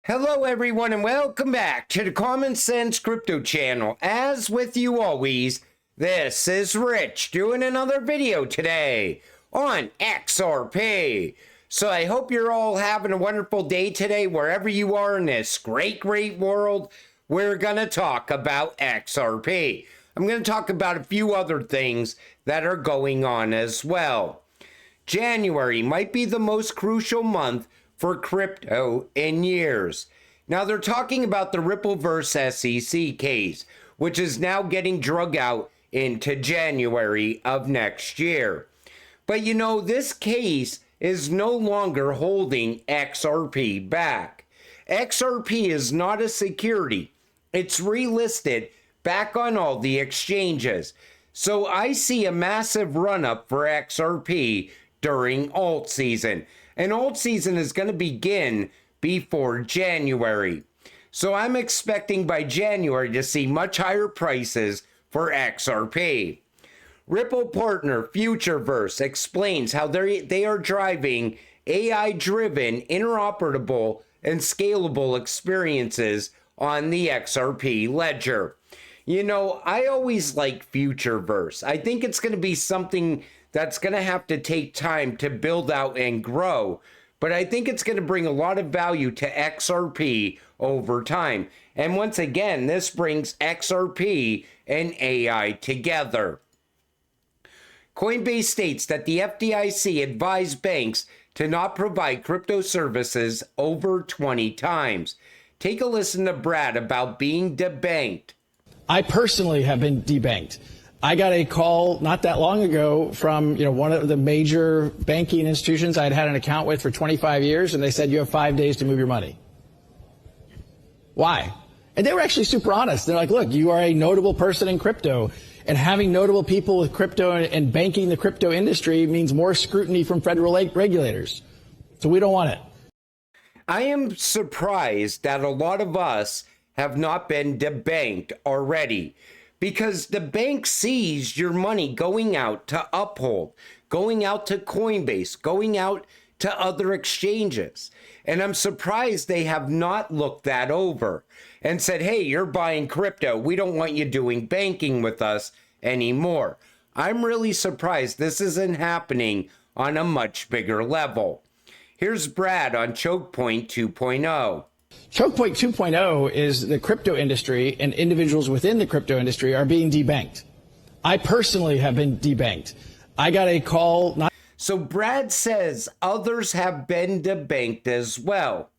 Hello everyone and welcome back to the Common Sense Crypto channel. As with you always, this is Rich doing another video today on XRP. So I hope you're all having a wonderful day today wherever you are in this great world. We're going to talk about XRP. I'm going to talk about a few other things that are going on as well. January might be the most crucial month for crypto in years. Now they're talking about the Rippleverse SEC case, which is now getting drug out into January of next year. But you know, this case is no longer holding XRP back. XRP is not a security. It's relisted back on all the exchanges. So I see a massive run up for XRP during alt season. And alt season is going to begin before January. So I'm expecting by January to see much higher prices for XRP. Ripple partner Futureverse explains how they are driving AI-driven, interoperable, and scalable experiences on the XRP ledger. You know, I always like Futureverse. I think it's going to be something that's going to have to take time to build out and grow. But I think it's going to bring a lot of value to XRP over time. And once again, this brings XRP and AI together. Coinbase states that the FDIC advised banks to not provide crypto services over 20 times. Take a listen to Brad about being debanked. I personally have been debanked. I got a call not that long ago from one of the major banking institutions I'd had an account with for 25 years, and they said, you have 5 days to move your money. Why? And they were actually super honest. They're like, look, you are a notable person in crypto, and having notable people with crypto and banking the crypto industry means more scrutiny from federal regulators. So we don't want it. I am surprised that a lot of us have not been debanked already, because the bank sees your money going out to Uphold, going out to Coinbase, going out to other exchanges. And I'm surprised they have not looked that over and said, hey, you're buying crypto. We don't want you doing banking with us anymore. I'm really surprised this isn't happening on a much bigger level. Here's Brad on chokepoint 2.0. Chokepoint 2.0 is the crypto industry, and individuals within the crypto industry are being debanked. I personally have been debanked. I got a call. So Brad says others have been debanked as well.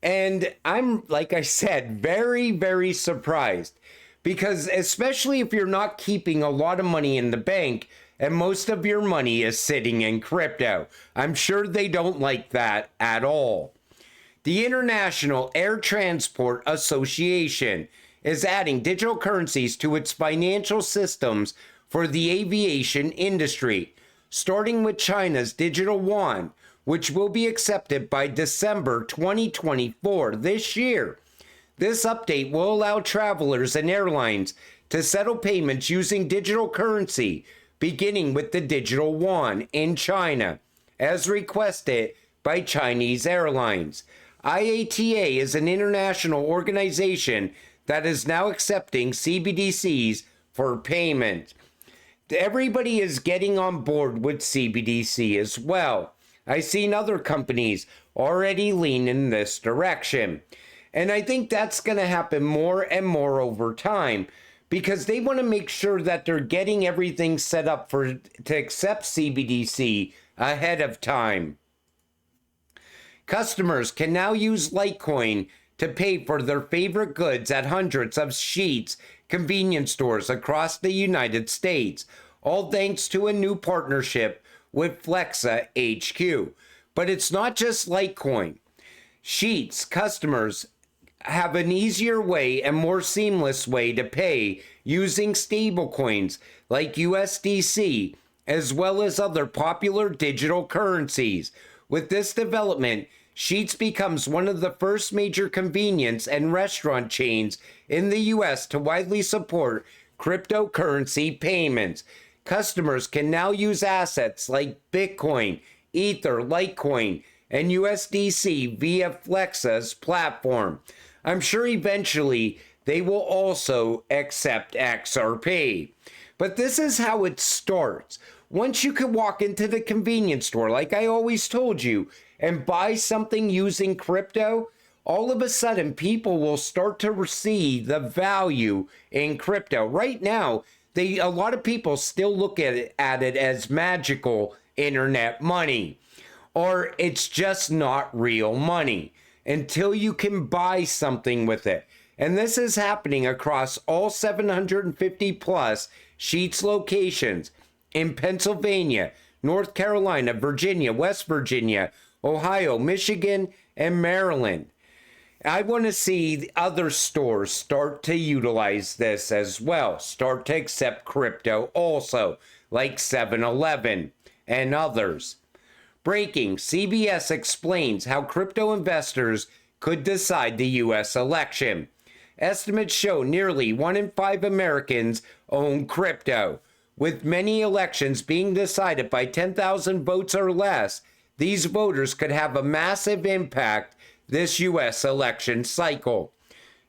And I'm, like I said, very surprised, because especially if you're not keeping a lot of money in the bank and most of your money is sitting in crypto, I'm sure they don't like that at all. The International Air Transport Association is adding digital currencies to its financial systems for the aviation industry, starting with China's digital yuan, which will be accepted by December 2024 this year. This update will allow travelers and airlines to settle payments using digital currency, beginning with the digital yuan in China, as requested by Chinese airlines. IATA is an international organization that is now accepting CBDCs for payment. Everybody is getting on board with CBDC as well. I've seen other companies already lean in this direction. And I think that's going to happen more and more over time, because they want to make sure that they're getting everything set up to accept CBDC ahead of time. Customers can now use Litecoin to pay for their favorite goods at hundreds of Sheetz convenience stores across the United States, all thanks to a new partnership with Flexa HQ. But it's not just Litecoin. Sheetz customers have an easier way and more seamless way to pay using stablecoins like USDC, as well as other popular digital currencies. With this development, Sheetz becomes one of the first major convenience and restaurant chains in the US to widely support cryptocurrency payments. Customers can now use assets like Bitcoin, Ether, Litecoin, and USDC via Flexa's platform. I'm sure eventually they will also accept XRP. But this is how it starts. Once you can walk into the convenience store, like I always told you, and buy something using crypto, all of a sudden people will start to see the value in crypto. Right now, a lot of people still look at it as magical internet money, or it's just not real money until you can buy something with it. And this is happening across all 750 plus Sheetz locations in Pennsylvania, North Carolina, Virginia, West Virginia, Ohio, Michigan, and Maryland. I want to see other stores start to utilize this as well, start to accept crypto also, like 7-Eleven and others. Breaking, CBS explains how crypto investors could decide the U.S. election. Estimates show nearly 1 in 5 Americans own crypto. With many elections being decided by 10,000 votes or less, these voters could have a massive impact this U.S. election cycle.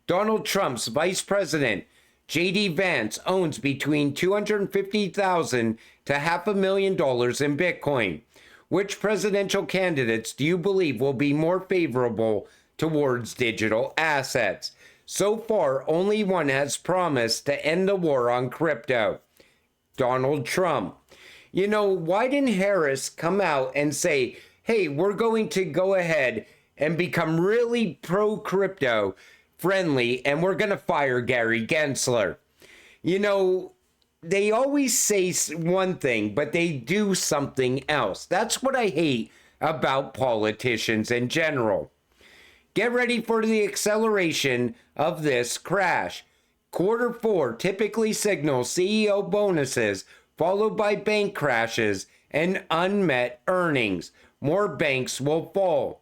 Donald Trump's vice president, J.D. Vance, owns between $250,000 to $500,000 in Bitcoin. Which presidential candidates do you believe will be more favorable towards digital assets? So far, only one has promised to end the war on crypto: Donald Trump. You know, why didn't Harris come out and say, hey, we're going to go ahead and become really pro-crypto friendly, and we're going to fire Gary Gensler? You know, they always say one thing, but they do something else. That's what I hate about politicians in general. Get ready for the acceleration of this crash. Q4 typically signals CEO bonuses, followed by bank crashes and unmet earnings. More banks will fall.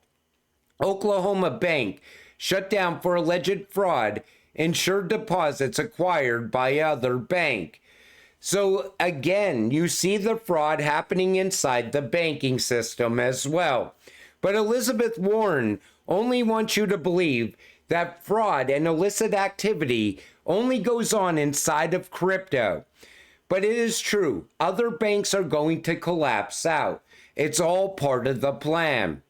Oklahoma Bank shut down for alleged fraud, insured deposits acquired by other bank. So again, you see the fraud happening inside the banking system as well. But Elizabeth Warren only wants you to believe that fraud and illicit activity only goes on inside of crypto. But it is true, other banks are going to collapse out. It's all part of the plan.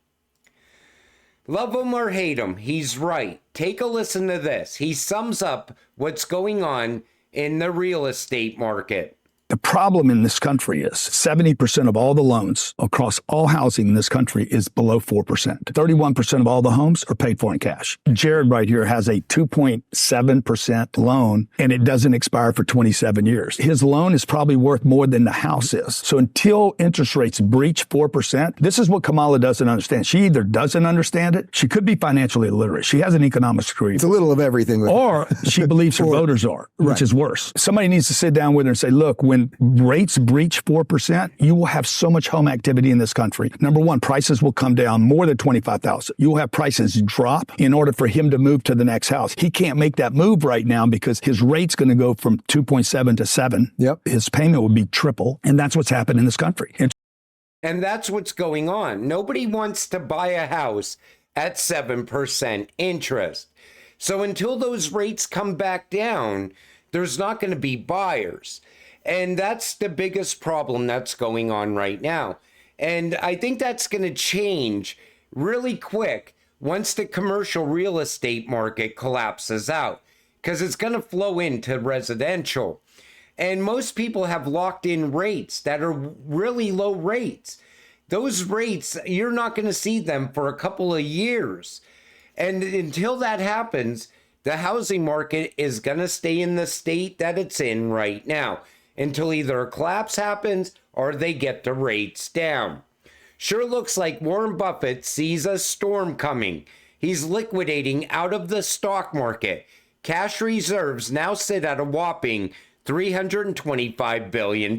Love him or hate him, he's right. Take a listen to this. He sums up what's going on in the real estate market. The problem in this country is 70% of all the loans across all housing in this country is below 4%. 31% of all the homes are paid for in cash. Jared right here has a 2.7% loan, and it doesn't expire for 27 years. His loan is probably worth more than the house is. So until interest rates breach 4%, this is what Kamala doesn't understand. She either doesn't understand it, she could be financially illiterate. She has an economics degree. It's a little of everything. Or she believes her voters are, which is worse. Somebody needs to sit down with her and say, look, when rates breach 4%, you will have so much home activity in this country. Number one, prices will come down more than $25,000. You will have prices drop in order for him to move to the next house. He can't make that move right now because his rate's going to go from 2.7 to 7. Yep. His payment will be triple. And that's what's happened in this country. And that's what's going on. Nobody wants to buy a house at 7% interest. So until those rates come back down, there's not going to be buyers. And that's the biggest problem that's going on right now. And I think that's going to change really quick once the commercial real estate market collapses out, because it's going to flow into residential. And most people have locked in rates that are really low rates. Those rates, you're not going to see them for a couple of years. And until that happens, the housing market is going to stay in the state that it's in right now, until either a collapse happens or they get the rates down. Sure looks like Warren Buffett sees a storm coming. He's liquidating out of the stock market. Cash reserves now sit at a whopping $325 billion.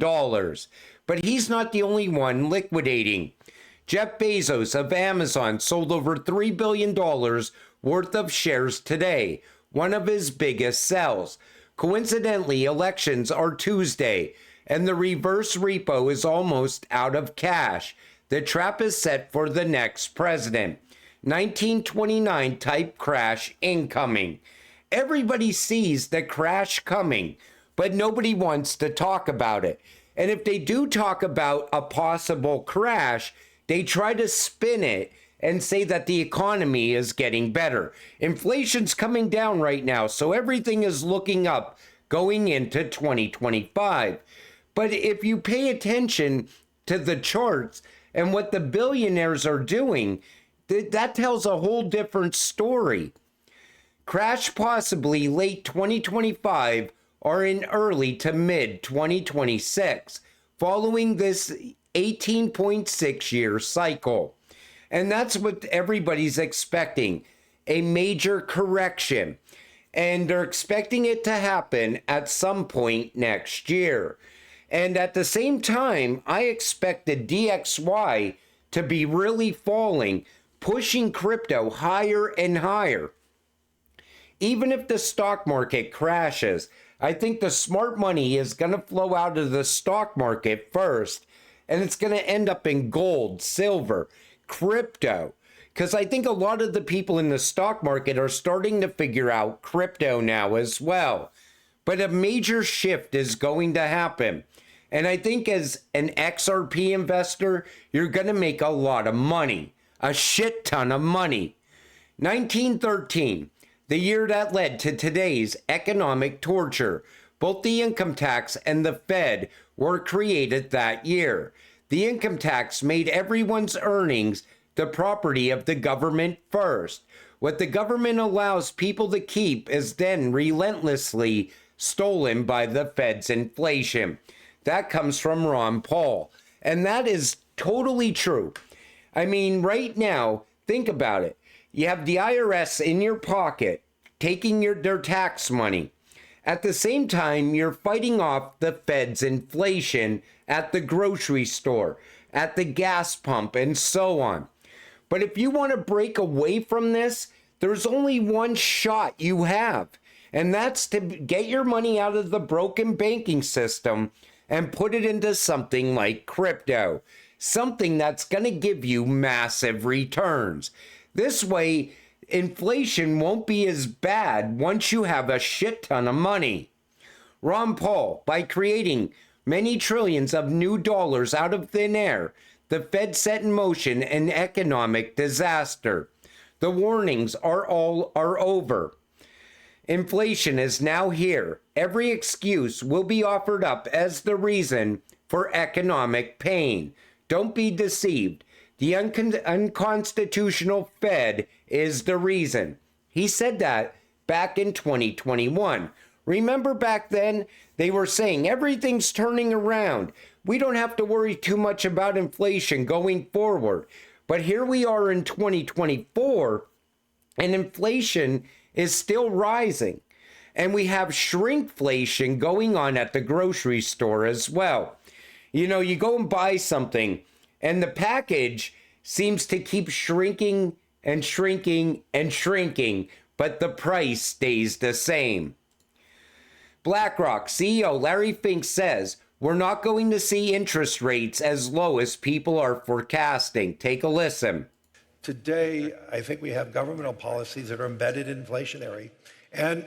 But he's not the only one liquidating. Jeff Bezos of Amazon sold over $3 billion worth of shares today, one of his biggest sells. Coincidentally, elections are Tuesday, and the reverse repo is almost out of cash. The trap is set for the next president. 1929 type crash incoming. Everybody sees the crash coming, but nobody wants to talk about it. And if they do talk about a possible crash, they try to spin it and say that the economy is getting better. Inflation's coming down right now, so everything is looking up going into 2025. But if you pay attention to the charts and what the billionaires are doing, that tells a whole different story. Crash possibly late 2025 or in early to mid 2026, following this 18.6 year cycle. And that's what everybody's expecting, a major correction. And they're expecting it to happen at some point next year. And at the same time, I expect the DXY to be really falling, pushing crypto higher and higher. Even if the stock market crashes, I think the smart money is going to flow out of the stock market first, and it's going to end up in gold, silver, crypto. Because I think a lot of the people in the stock market are starting to figure out crypto now as well. But a major shift is going to happen. And I think as an XRP investor, you're going to make a lot of money. A shit ton of money. 1913, the year that led to today's economic torture. Both the income tax and the Fed were created that year. The income tax made everyone's earnings the property of the government first. What the government allows people to keep is then relentlessly stolen by the Fed's inflation. That comes from Ron Paul. And that is totally true. I mean, right now, think about it. You have the IRS in your pocket taking their tax money. At the same time, you're fighting off the Fed's inflation at the grocery store, at the gas pump, and so on. But if you want to break away from this, there's only one shot you have, and that's to get your money out of the broken banking system and put it into something like crypto, something that's going to give you massive returns. This way, inflation won't be as bad once you have a shit ton of money. Ron Paul, by creating many trillions of new dollars out of thin air, the Fed set in motion an economic disaster. The warnings are over. Inflation is now here. Every excuse will be offered up as the reason for economic pain. Don't be deceived. The unconstitutional Fed is the reason. He said that back in 2021. Remember back then, they were saying everything's turning around. We don't have to worry too much about inflation going forward. But here we are in 2024, and inflation is still rising. And we have shrinkflation going on at the grocery store as well. You know, you go and buy something, and the package seems to keep shrinking and shrinking and shrinking, but the price stays the same. BlackRock CEO Larry Fink says, we're not going to see interest rates as low as people are forecasting. Take a listen. Today, I think we have governmental policies that are embedded inflationary. And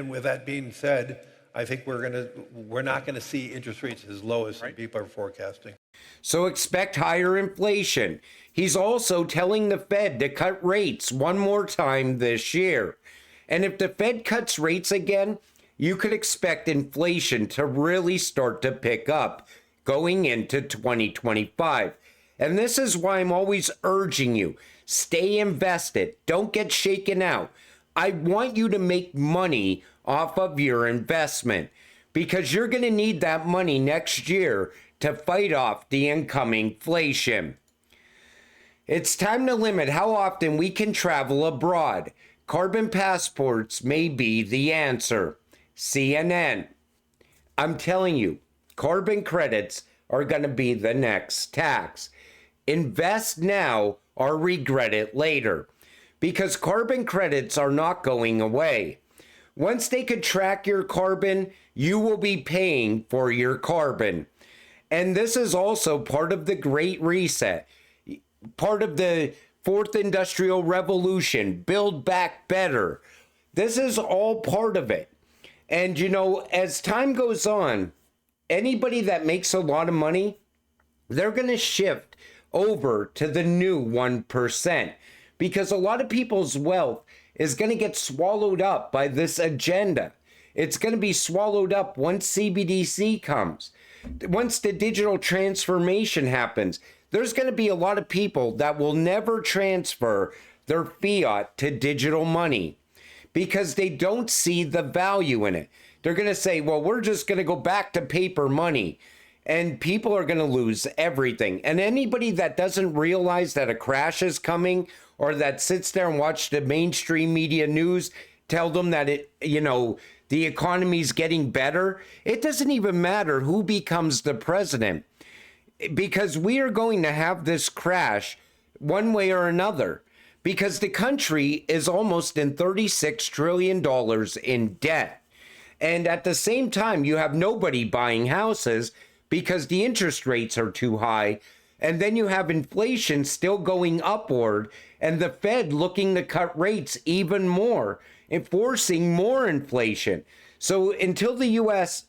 with that being said, I think we're not going to see interest rates as low as some people are forecasting. So expect higher inflation. He's also telling the Fed to cut rates one more time this year. And if the Fed cuts rates again, you could expect inflation to really start to pick up going into 2025. And this is why I'm always urging you, stay invested. Don't get shaken out. I want you to make money off of your investment because you're going to need that money next year to fight off the incoming inflation. It's time to limit how often we can travel abroad. Carbon passports may be the answer. CNN. I'm telling you, carbon credits are going to be the next tax. Invest now or regret it later, because carbon credits are not going away. Once they could track your carbon, you will be paying for your carbon. And this is also part of the Great Reset, part of the Fourth Industrial Revolution, Build Back Better. This is all part of it. And, you know, as time goes on, anybody that makes a lot of money, they're going to shift over to the new 1%, because a lot of people's wealth is going to get swallowed up by this agenda. It's going to be swallowed up once CBDC comes. Once the digital transformation happens, there's going to be a lot of people that will never transfer their fiat to digital money because they don't see the value in it. They're going to say, well, we're just going to go back to paper money. And people are going to lose everything. And anybody that doesn't realize that a crash is coming, or that sits there and watch the mainstream media news tell them that the economy's getting better, it doesn't even matter who becomes the president, because we are going to have this crash one way or another, because the country is almost in $36 trillion in debt. And at the same time, you have nobody buying houses because the interest rates are too high. And then you have inflation still going upward, and the Fed looking to cut rates even more, enforcing more inflation. So until the U.S.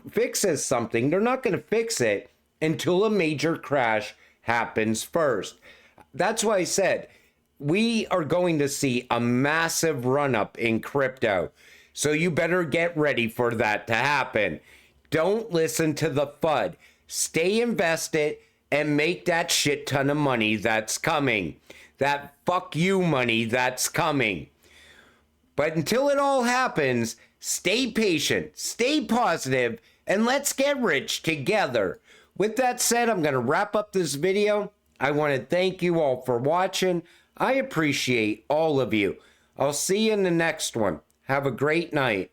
fixes something, they're not going to fix it until a major crash happens first. That's why I said we are going to see a massive run-up in crypto. So you better get ready for that to happen. Don't listen to the FUD. Stay invested and make that shit ton of money that's coming. That fuck you money that's coming. But until it all happens, stay patient, stay positive, and let's get rich together. With that said, I'm going to wrap up this video. I want to thank you all for watching. I appreciate all of you. I'll see you in the next one. Have a great night.